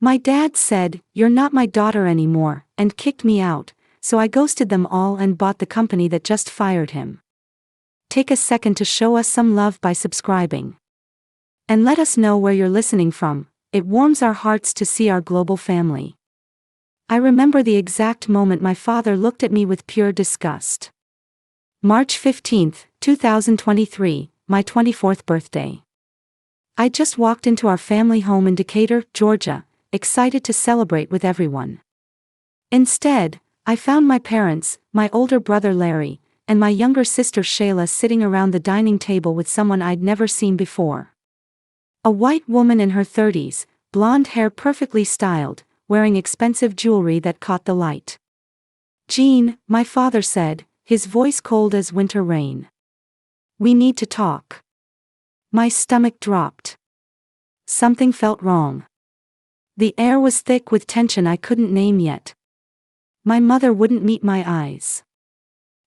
My dad said, "You're not my daughter anymore," and kicked me out, so I ghosted them all and bought the company that just fired him. Take a second to show us some love by subscribing. And let us know where you're listening from. It warms our hearts to see our global family. I remember the exact moment my father looked at me with pure disgust. March 15, 2023, my 24th birthday. I just walked into our family home in Decatur, Georgia, excited to celebrate with everyone. Instead, I found my parents, my older brother Larry, and my younger sister Shayla sitting around the dining table with someone I'd never seen before. A white woman in her 30s, blonde hair perfectly styled, wearing expensive jewelry that caught the light. "Jean," my father said, his voice cold as winter rain. "We need to talk." My stomach dropped. Something felt wrong. The air was thick with tension I couldn't name yet. My mother wouldn't meet my eyes.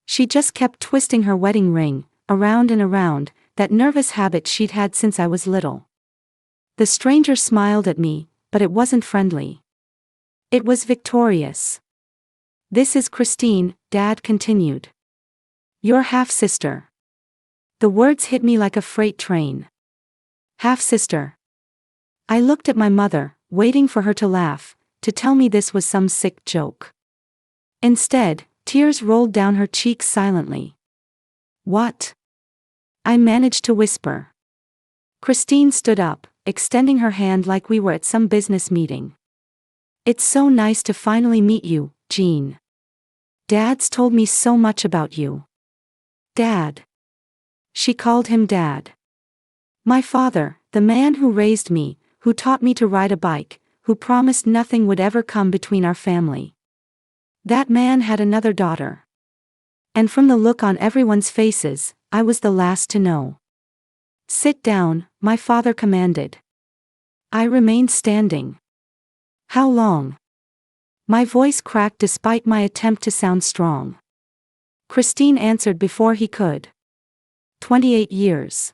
She just kept twisting her wedding ring, around and around, that nervous habit she'd had since I was little. The stranger smiled at me, but it wasn't friendly. It was victorious. "This is Christine," Dad continued. "Your half-sister." The words hit me like a freight train. Half-sister. I looked at my mother, waiting for her to laugh, to tell me this was some sick joke. Instead, tears rolled down her cheeks silently. "What?" I managed to whisper. Christine stood up, extending her hand like we were at some business meeting. "It's so nice to finally meet you, Jean. Dad's told me so much about you." "Dad." She called him Dad. My father, the man who raised me, who taught me to ride a bike, who promised nothing would ever come between our family. That man had another daughter. And from the look on everyone's faces, I was the last to know. "Sit down," my father commanded. I remained standing. "How long?" My voice cracked despite my attempt to sound strong. Christine answered before he could. 28 years.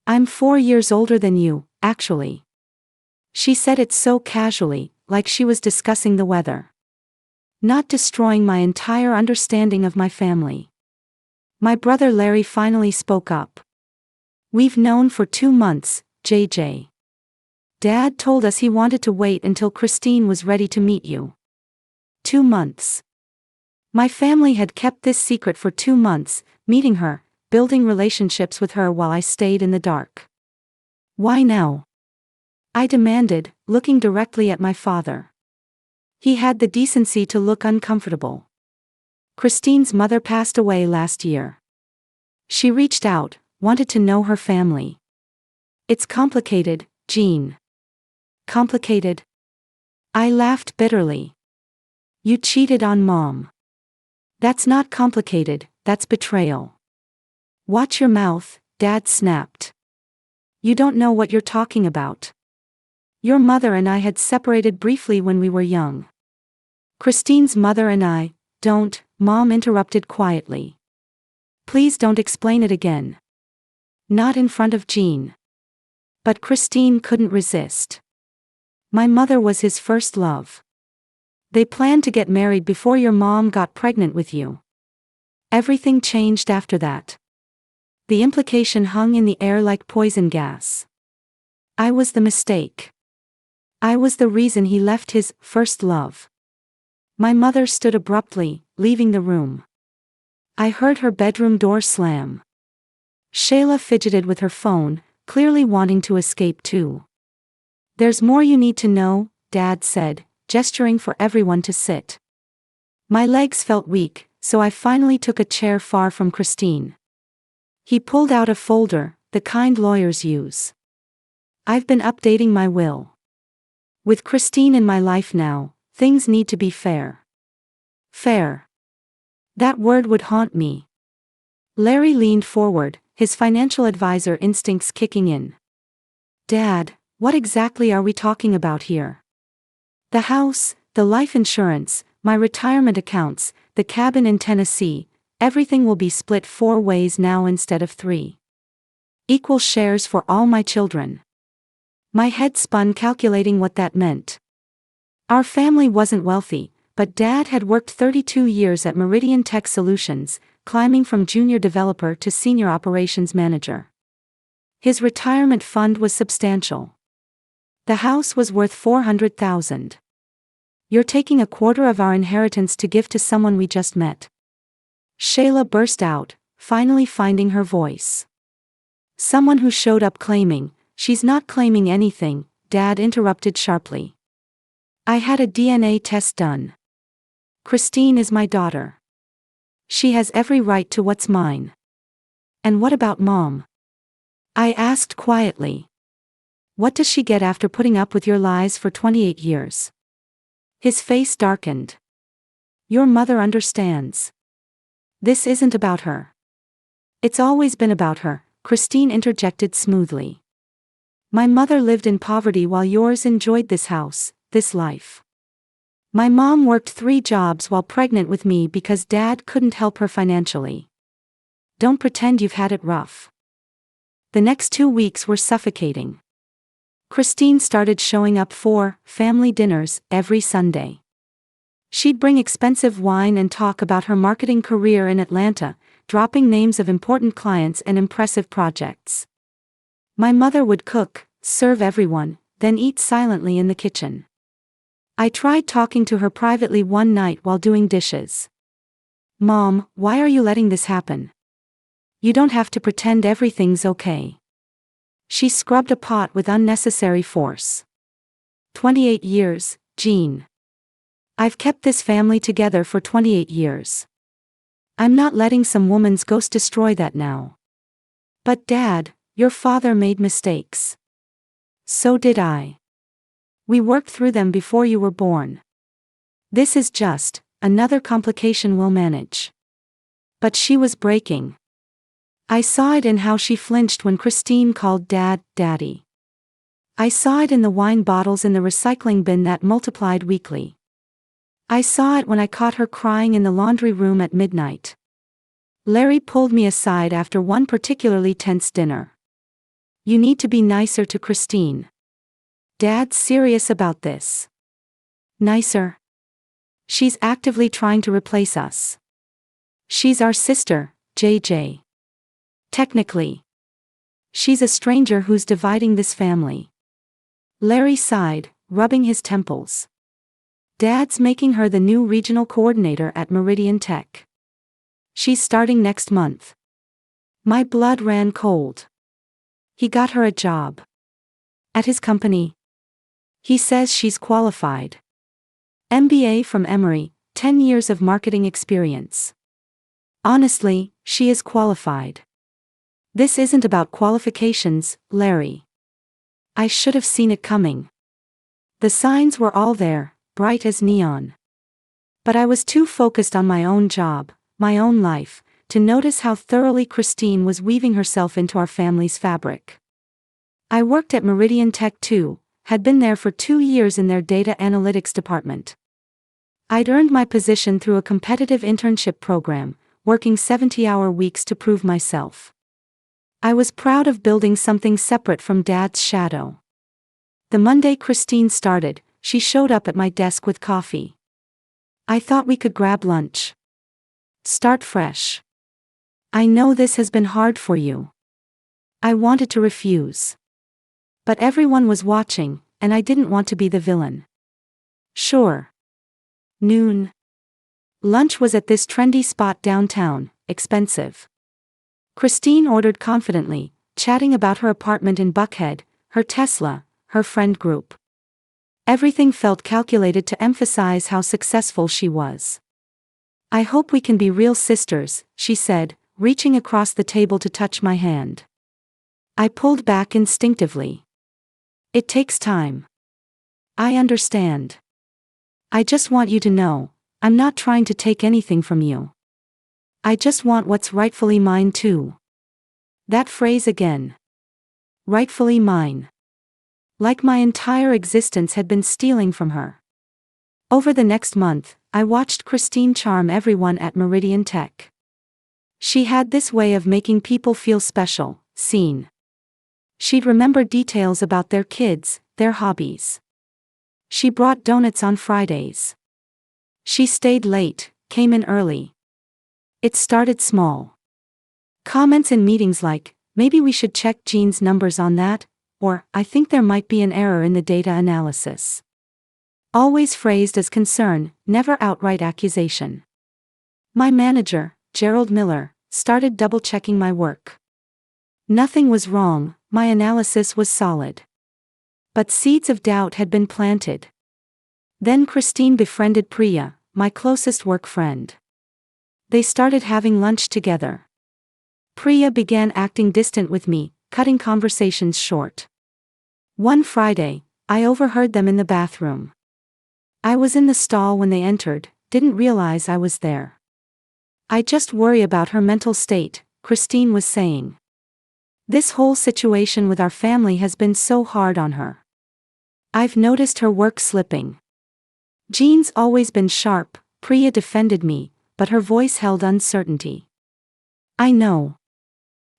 "I'm 4 years older than you, actually." She said it so casually, like she was discussing the weather. Not destroying my entire understanding of my family. My brother Larry finally spoke up. "We've known for 2 months, JJ. Dad told us he wanted to wait until Christine was ready to meet you." 2 months. My family had kept this secret for 2 months, meeting her, building relationships with her while I stayed in the dark. "Why now?" I demanded, looking directly at my father. He had the decency to look uncomfortable. "Christine's mother passed away last year. She reached out, wanted to know her family." "It's complicated, Jean." "Complicated?" I laughed bitterly. "You cheated on Mom." "That's not complicated, that's betrayal." "Watch your mouth," Dad snapped. "You don't know what you're talking about. Your mother and I had separated briefly when we were young." "Christine's mother and I, don't," Mom interrupted quietly. "Please don't explain it again." Not in front of Jean. But Christine couldn't resist. "My mother was his first love. They planned to get married before your mom got pregnant with you. Everything changed after that." The implication hung in the air like poison gas. I was the mistake. I was the reason he left his first love. My mother stood abruptly, leaving the room. I heard her bedroom door slam. Shayla fidgeted with her phone, clearly wanting to escape too. "There's more you need to know," Dad said, gesturing for everyone to sit. My legs felt weak, so I finally took a chair far from Christine. He pulled out a folder, the kind lawyers use. "I've been updating my will. With Christine in my life now, things need to be fair." Fair. That word would haunt me. Larry leaned forward, his financial advisor instincts kicking in. "Dad, what exactly are we talking about here?" "The house, the life insurance, my retirement accounts, the cabin in Tennessee, everything will be split 4 ways now instead of 3. Equal shares for all my children." My head spun calculating what that meant. Our family wasn't wealthy, but Dad had worked 32 years at Meridian Tech Solutions, climbing from junior developer to senior operations manager. His retirement fund was substantial. The house was worth $400,000. You're taking a quarter of our inheritance to give to someone we just met. Shayla burst out, finally finding her voice. Someone who showed up claiming, "She's not claiming anything," Dad interrupted sharply. "I had a DNA test done. Christine is my daughter. She has every right to what's mine." "And what about Mom?" I asked quietly. "What does she get after putting up with your lies for 28 years? His face darkened. "Your mother understands. This isn't about her." "It's always been about her," Christine interjected smoothly. "My mother lived in poverty while yours enjoyed this house, this life. My mom worked 3 jobs while pregnant with me because Dad couldn't help her financially. Don't pretend you've had it rough." The next 2 weeks were suffocating. Christine started showing up for family dinners every Sunday. She'd bring expensive wine and talk about her marketing career in Atlanta, dropping names of important clients and impressive projects. My mother would cook, serve everyone, then eat silently in the kitchen. I tried talking to her privately one night while doing dishes. "Mom, why are you letting this happen? You don't have to pretend everything's okay." She scrubbed a pot with unnecessary force. 28 years, Jean. I've kept this family together for 28 years. I'm not letting some woman's ghost destroy that now. "But Dad, your father made mistakes." "So did I. We worked through them before you were born. This is just another complication we'll manage." But she was breaking. I saw it in how she flinched when Christine called Dad, Daddy. I saw it in the wine bottles in the recycling bin that multiplied weekly. I saw it when I caught her crying in the laundry room at midnight. Larry pulled me aside after one particularly tense dinner. "You need to be nicer to Christine. Dad's serious about this." "Nicer? She's actively trying to replace us. She's our sister, JJ. Technically. She's a stranger who's dividing this family." Larry sighed, rubbing his temples. "Dad's making her the new regional coordinator at Meridian Tech. She's starting next month." My blood ran cold. "He got her a job. At his company. He says she's qualified. MBA from Emory, 10 years of marketing experience. Honestly, she is qualified. This isn't about qualifications, Larry. I should have seen it coming. The signs were all there, bright as neon. But I was too focused on my own job, my own life, to notice how thoroughly Christine was weaving herself into our family's fabric. I worked at Meridian Tech too, had been there for 2 years in their data analytics department. I'd earned my position through a competitive internship program, working 70-hour weeks to prove myself. I was proud of building something separate from Dad's shadow. The Monday Christine started, she showed up at my desk with coffee. "I thought we could grab lunch. Start fresh. I know this has been hard for you." I wanted to refuse. But everyone was watching, and I didn't want to be the villain. "Sure." Noon. Lunch was at this trendy spot downtown, expensive. Christine ordered confidently, chatting about her apartment in Buckhead, her Tesla, her friend group. Everything felt calculated to emphasize how successful she was. "I hope we can be real sisters," she said, reaching across the table to touch my hand. I pulled back instinctively. "It takes time. I understand. I just want you to know, I'm not trying to take anything from you. I just want what's rightfully mine too." That phrase again. Rightfully mine. Like my entire existence had been stealing from her. Over the next month, I watched Christine charm everyone at Meridian Tech. She had this way of making people feel special, seen. She'd remember details about their kids, their hobbies. She brought donuts on Fridays. She stayed late, came in early. It started small. Comments in meetings like, maybe we should check Jean's numbers on that, or, I think there might be an error in the data analysis. Always phrased as concern, never outright accusation. My manager, Gerald Miller, started double-checking my work. Nothing was wrong, my analysis was solid. But seeds of doubt had been planted. Then Christine befriended Priya, my closest work friend. They started having lunch together. Priya began acting distant with me, cutting conversations short. One Friday, I overheard them in the bathroom. I was in the stall when they entered, didn't realize I was there. I just worry about her mental state, Christine was saying. This whole situation with our family has been so hard on her. I've noticed her work slipping. Jean's always been sharp, Priya defended me, but her voice held uncertainty. I know.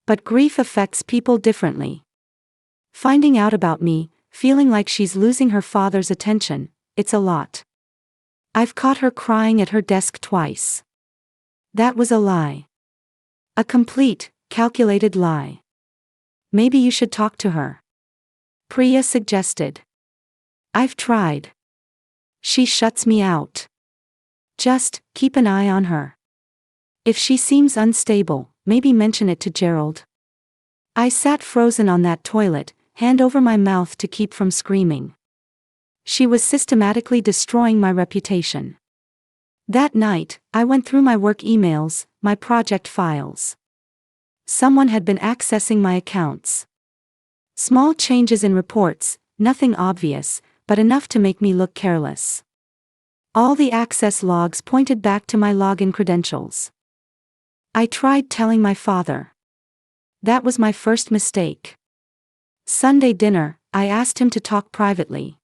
But grief affects people differently. Finding out about me, feeling like she's losing her father's attention, it's a lot. I've caught her crying at her desk twice. That was a lie. A complete, calculated lie. Maybe you should talk to her. Priya suggested. I've tried. She shuts me out. Just, keep an eye on her. If she seems unstable, maybe mention it to Gerald. I sat frozen on that toilet, hand over my mouth to keep from screaming. She was systematically destroying my reputation. That night, I went through my work emails, my project files. Someone had been accessing my accounts. Small changes in reports, nothing obvious, but enough to make me look careless. All the access logs pointed back to my login credentials. I tried telling my father. That was my first mistake. Sunday dinner, I asked him to talk privately.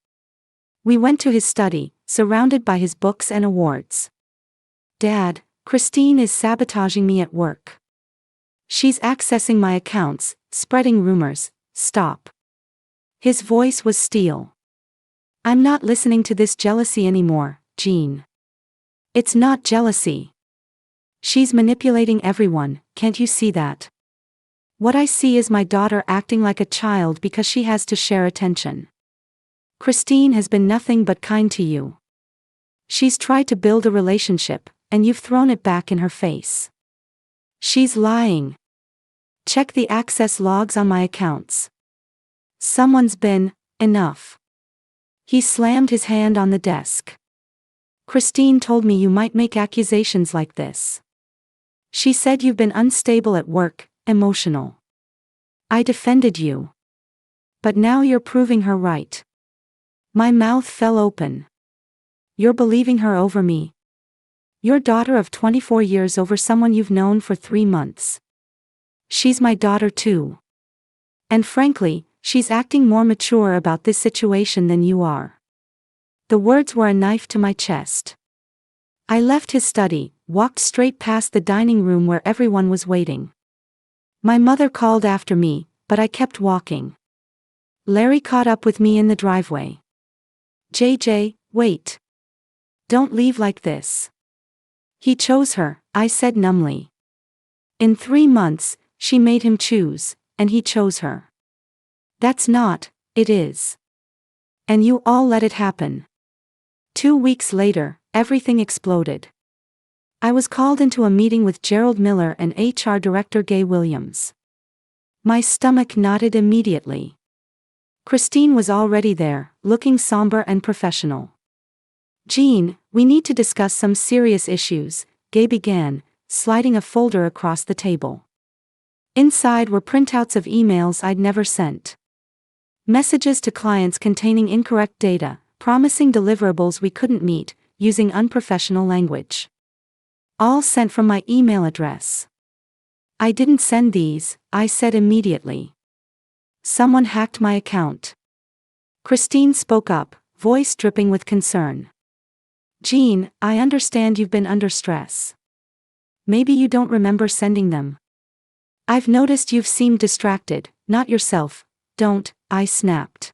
We went to his study, surrounded by his books and awards. Dad, Christine is sabotaging me at work. She's accessing my accounts, spreading rumors, stop. His voice was steel. I'm not listening to this jealousy anymore, Jean. It's not jealousy. She's manipulating everyone, can't you see that? What I see is my daughter acting like a child because she has to share attention. Christine has been nothing but kind to you. She's tried to build a relationship, and you've thrown it back in her face. She's lying. Check the access logs on my accounts. Someone's been, enough. He slammed his hand on the desk. Christine told me you might make accusations like this. She said you've been unstable at work, emotional. I defended you. But now you're proving her right. My mouth fell open. You're believing her over me. Your daughter of 24 years over someone you've known for 3 months. She's my daughter too. And frankly, she's acting more mature about this situation than you are. The words were a knife to my chest. I left his study, walked straight past the dining room where everyone was waiting. My mother called after me, but I kept walking. Larry caught up with me in the driveway. JJ, wait. Don't leave like this. He chose her, I said numbly. In 3 months, she made him choose, and he chose her. That's not, it is. And you all let it happen. 2 weeks later, everything exploded. I was called into a meeting with Gerald Miller and HR Director Gay Williams. My stomach knotted immediately. Christine was already there, looking somber and professional. Jean, we need to discuss some serious issues, Gay began, sliding a folder across the table. Inside were printouts of emails I'd never sent. Messages to clients containing incorrect data, promising deliverables we couldn't meet, using unprofessional language. All sent from my email address. I didn't send these, I said immediately. Someone hacked my account. Christine spoke up, voice dripping with concern. Jean, I understand you've been under stress. Maybe you don't remember sending them. I've noticed you've seemed distracted, not yourself. Don't, I snapped.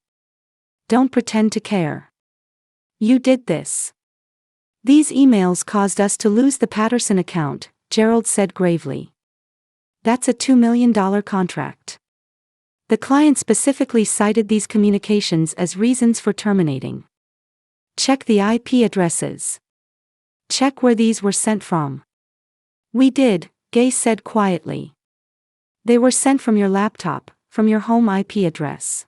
Don't pretend to care. You did this. These emails caused us to lose the Patterson account, Gerald said gravely. That's a $2 million contract. The client specifically cited these communications as reasons for terminating. Check the IP addresses. Check where these were sent from. We did, Gay said quietly. They were sent from your laptop, from your home IP address.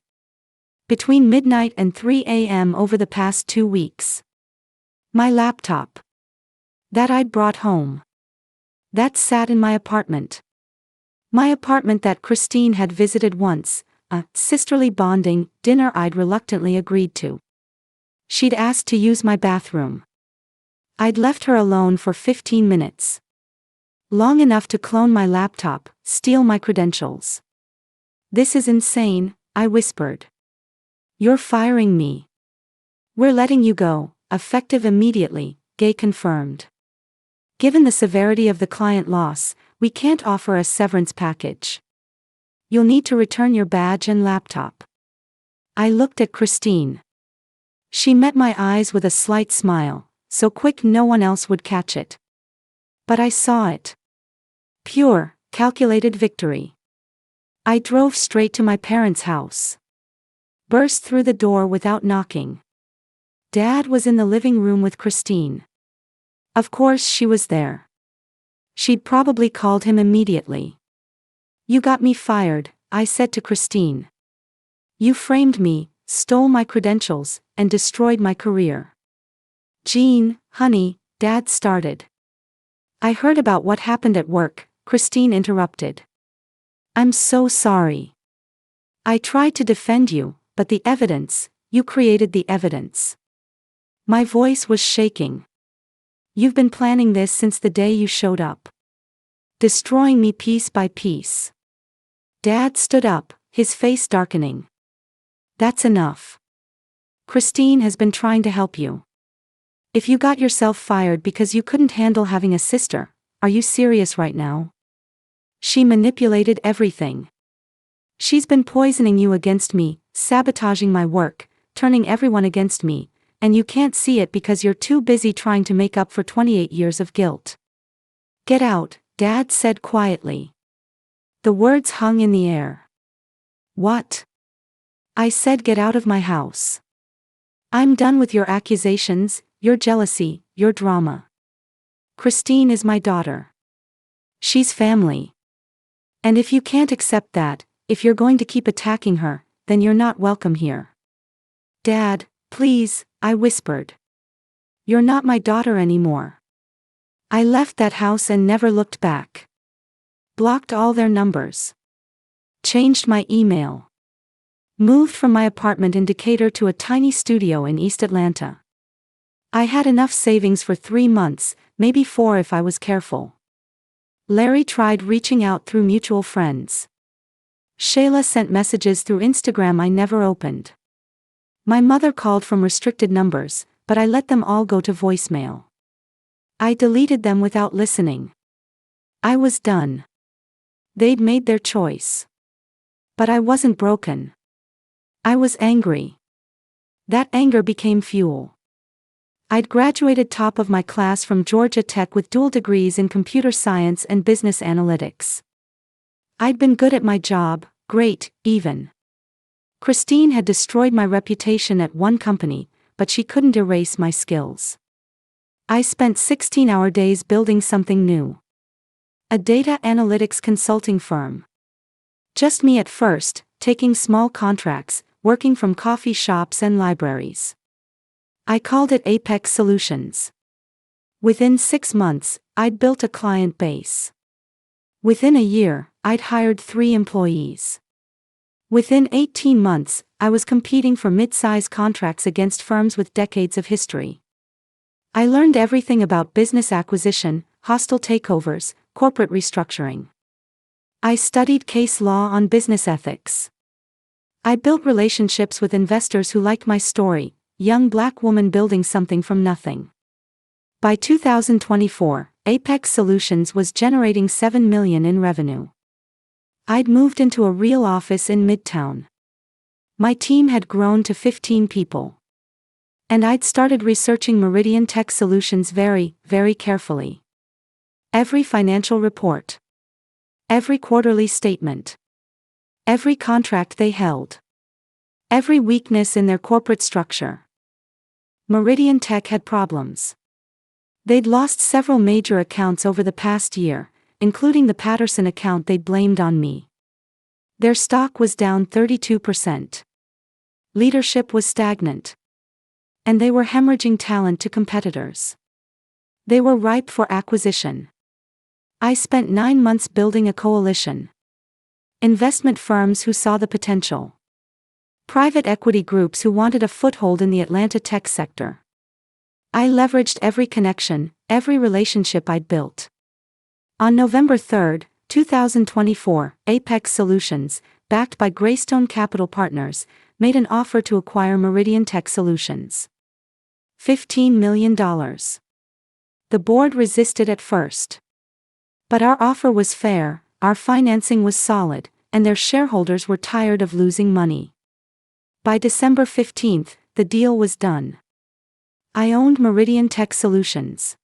Between midnight and 3 a.m. over the past 2 weeks. My laptop. That I'd brought home. That sat in my apartment. My apartment that Christine had visited once, a sisterly bonding dinner I'd reluctantly agreed to. She'd asked to use my bathroom. I'd left her alone for 15 minutes. Long enough to clone my laptop, steal my credentials. This is insane, I whispered. You're firing me. We're letting you go, effective immediately, Gay confirmed. Given the severity of the client loss, we can't offer a severance package. You'll need to return your badge and laptop. I looked at Christine. She met my eyes with a slight smile, so quick no one else would catch it. But I saw it. Pure, calculated victory. I drove straight to my parents' house. Burst through the door without knocking. Dad was in the living room with Christine. Of course she was there. She'd probably called him immediately. You got me fired, I said to Christine. You framed me, stole my credentials, and destroyed my career. Jean, honey, Dad started. I heard about what happened at work, Christine interrupted. I'm so sorry. I tried to defend you, but the evidence, you created the evidence. My voice was shaking. You've been planning this since the day you showed up. Destroying me piece by piece. Dad stood up, his face darkening. That's enough. Christine has been trying to help you. If you got yourself fired because you couldn't handle having a sister, are you serious right now? She manipulated everything. She's been poisoning you against me, sabotaging my work, turning everyone against me, and you can't see it because you're too busy trying to make up for 28 years of guilt. Get out, Dad said quietly. The words hung in the air. What? I said get out of my house. I'm done with your accusations, your jealousy, your drama. Christine is my daughter. She's family. And if you can't accept that, if you're going to keep attacking her, then you're not welcome here. Dad, please, I whispered. You're not my daughter anymore. I left that house and never looked back. Blocked all their numbers. Changed my email. Moved from my apartment in Decatur to a tiny studio in East Atlanta. I had enough savings for 3 months, maybe 4 if I was careful. Larry tried reaching out through mutual friends. Shayla sent messages through Instagram I never opened. My mother called from restricted numbers, but I let them all go to voicemail. I deleted them without listening. I was done. They'd made their choice. But I wasn't broken. I was angry. That anger became fuel. I'd graduated top of my class from Georgia Tech with dual degrees in computer science and business analytics. I'd been good at my job, great, even. Christine had destroyed my reputation at one company, but she couldn't erase my skills. I spent 16-hour days building something new. A data analytics consulting firm. Just me at first, taking small contracts, working from coffee shops and libraries. I called it Apex Solutions. Within 6 months, I'd built a client base. Within a year, I'd hired 3 employees. Within 18 months, I was competing for mid-size contracts against firms with decades of history. I learned everything about business acquisition, hostile takeovers, corporate restructuring. I studied case law on business ethics. I built relationships with investors who liked my story, young black woman building something from nothing. By 2024, Apex Solutions was generating $7 million in revenue. I'd moved into a real office in Midtown. My team had grown to 15 people. And I'd started researching Meridian Tech Solutions very, very carefully. Every financial report. Every quarterly statement. Every contract they held. Every weakness in their corporate structure. Meridian Tech had problems. They'd lost several major accounts over the past year, including the Patterson account they'd blamed on me. Their stock was down 32%. Leadership was stagnant. And they were hemorrhaging talent to competitors. They were ripe for acquisition. I spent 9 months building a coalition. Investment firms who saw the potential. Private equity groups who wanted a foothold in the Atlanta tech sector. I leveraged every connection, every relationship I'd built. On November 3, 2024, Apex Solutions, backed by Greystone Capital Partners, made an offer to acquire Meridian Tech Solutions. $15 million. The board resisted at first. But our offer was fair, our financing was solid, and their shareholders were tired of losing money. By December 15, the deal was done. I owned Meridian Tech Solutions.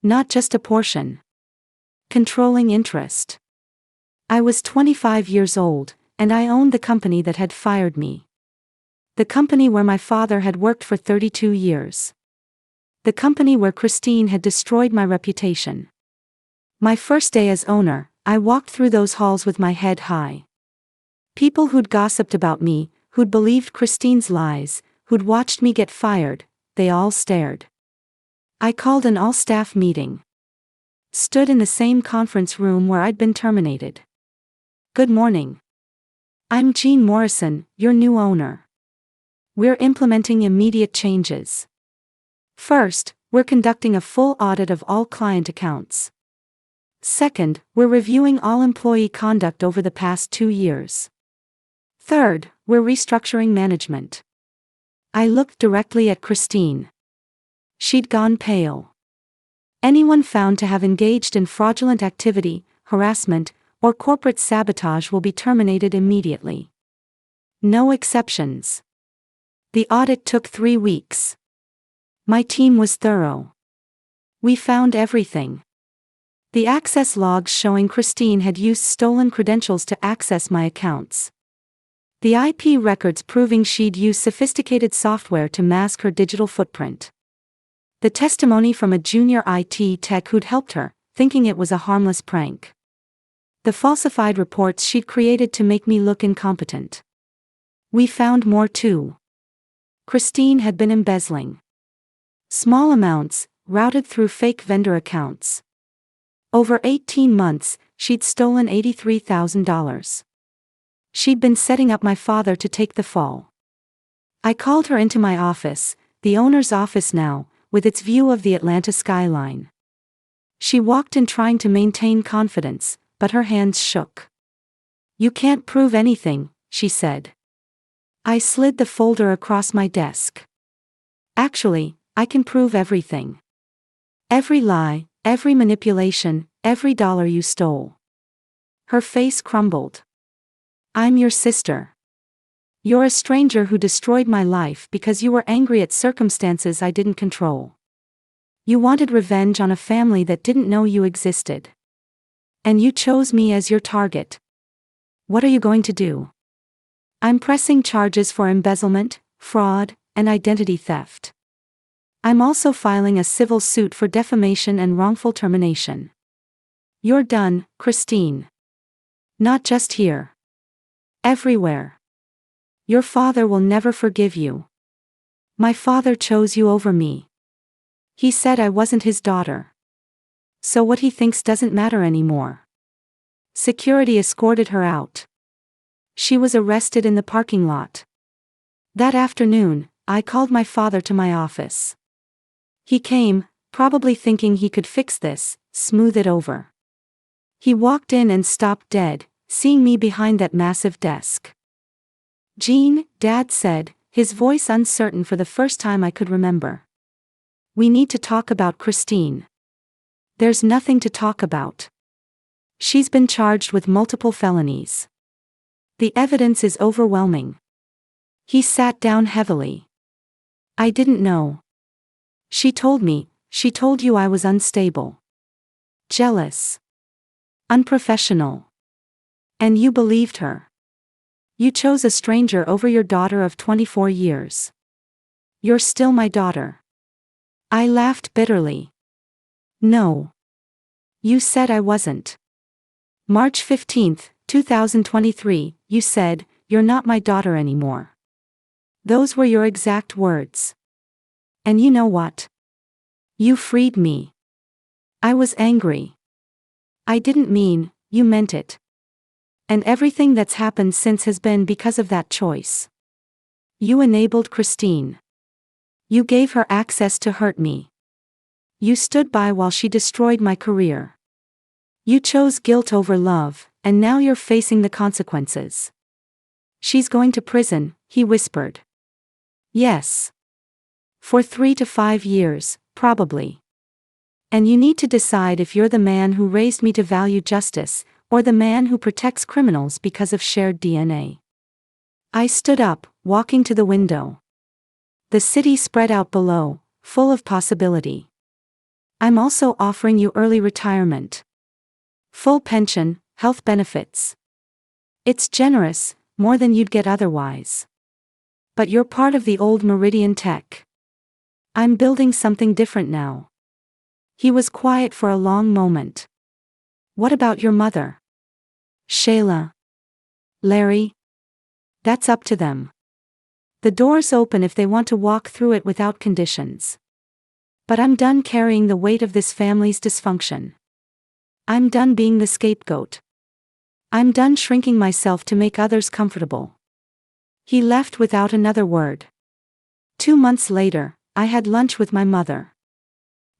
Not just a portion. Controlling interest. I was 25 years old, and I owned the company that had fired me. The company where my father had worked for 32 years. The company where Christine had destroyed my reputation. My first day as owner, I walked through those halls with my head high. People who'd gossiped about me, who'd believed Christine's lies, who'd watched me get fired, they all stared. I called an all-staff meeting. Stood in the same conference room where I'd been terminated. Good morning. I'm Jean Morrison, your new owner. We're implementing immediate changes. First, we're conducting a full audit of all client accounts. Second, we're reviewing all employee conduct over the past 2 years. Third, we're restructuring management. I looked directly at Christine. She'd gone pale. Anyone found to have engaged in fraudulent activity, harassment, or corporate sabotage will be terminated immediately. No exceptions. The audit took 3 weeks. My team was thorough. We found everything. The access logs showing Christine had used stolen credentials to access my accounts. The IP records proving she'd used sophisticated software to mask her digital footprint. The testimony from a junior IT tech who'd helped her, thinking it was a harmless prank. The falsified reports she'd created to make me look incompetent. We found more too. Christine had been embezzling. Small amounts, routed through fake vendor accounts. Over 18 months, she'd stolen $83,000. She'd been setting up my father to take the fall. I called her into my office, the owner's office now, with its view of the Atlanta skyline. She walked in trying to maintain confidence, but her hands shook. "You can't prove anything," she said. I slid the folder across my desk. "Actually, I can prove everything. Every lie, every manipulation, every dollar you stole." Her face crumbled. "I'm your sister. You're a stranger who destroyed my life because you were angry at circumstances I didn't control. You wanted revenge on a family that didn't know you existed. And you chose me as your target. What are you going to do?" "I'm pressing charges for embezzlement, fraud, and identity theft. I'm also filing a civil suit for defamation and wrongful termination." "You're done, Christine. Not just here. Everywhere. Your father will never forgive you. My father chose you over me. He said I wasn't his daughter. So what he thinks doesn't matter anymore." Security escorted her out. She was arrested in the parking lot. That afternoon, I called my father to my office. He came, probably thinking he could fix this, smooth it over. He walked in and stopped dead, seeing me behind that massive desk. "Jean," Dad said, his voice uncertain for the first time I could remember. "We need to talk about Christine." "There's nothing to talk about. She's been charged with multiple felonies. The evidence is overwhelming." He sat down heavily. I didn't know. She told me, she told you I was unstable. Jealous. Unprofessional. And you believed her. You chose a stranger over your daughter of 24 years. You're still my daughter. I laughed bitterly. No. You said I wasn't. March 15, 2023, you said, "You're not my daughter anymore." Those were your exact words. And you know what? You freed me. I was angry. I didn't mean, you meant it. And everything that's happened since has been because of that choice. You enabled Christine. You gave her access to hurt me. You stood by while she destroyed my career. You chose guilt over love, and now you're facing the consequences. She's going to prison, he whispered. Yes. For 3 to 5 years, probably. And you need to decide if you're the man who raised me to value justice, or the man who protects criminals because of shared DNA. I stood up, walking to the window. The city spread out below, full of possibility. I'm also offering you early retirement. Full pension, health benefits. It's generous, more than you'd get otherwise. But you're part of the old Meridian tech. I'm building something different now. He was quiet for a long moment. What about your mother? Shayla? Larry? That's up to them. The door's open if they want to walk through it without conditions. But I'm done carrying the weight of this family's dysfunction. I'm done being the scapegoat. I'm done shrinking myself to make others comfortable. He left without another word. 2 months later, I had lunch with my mother.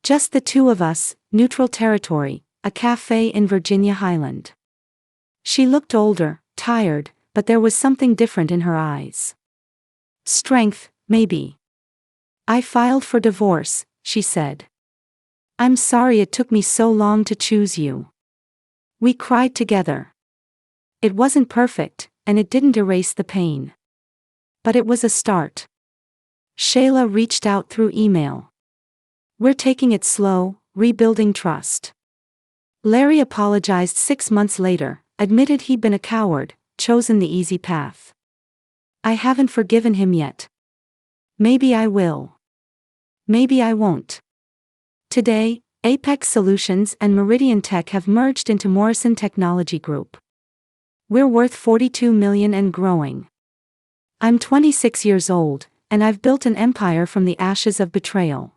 Just the two of us, neutral territory, a cafe in Virginia Highland. She looked older, tired, but there was something different in her eyes. Strength, maybe. I filed for divorce, she said. I'm sorry it took me so long to choose you. We cried together. It wasn't perfect, and it didn't erase the pain. But it was a start. Shayla reached out through email. We're taking it slow, rebuilding trust. Larry apologized 6 months later, admitted he'd been a coward, chosen the easy path. I haven't forgiven him yet. Maybe I will. Maybe I won't. Today, Apex Solutions and Meridian Tech have merged into Morrison Technology Group. We're worth $42 million and growing. I'm 26 years old, and I've built an empire from the ashes of betrayal.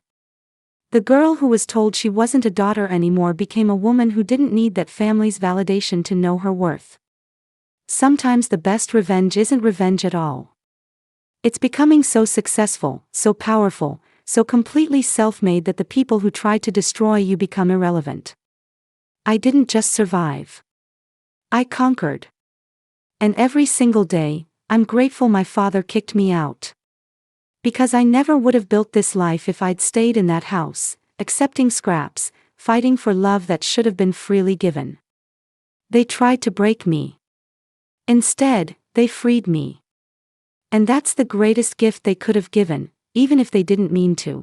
The girl who was told she wasn't a daughter anymore became a woman who didn't need that family's validation to know her worth. Sometimes the best revenge isn't revenge at all. It's becoming so successful, so powerful, so completely self-made that the people who try to destroy you become irrelevant. I didn't just survive. I conquered. And every single day, I'm grateful my father kicked me out. Because I never would have built this life if I'd stayed in that house, accepting scraps, fighting for love that should have been freely given. They tried to break me. Instead, they freed me. And that's the greatest gift they could have given, even if they didn't mean to.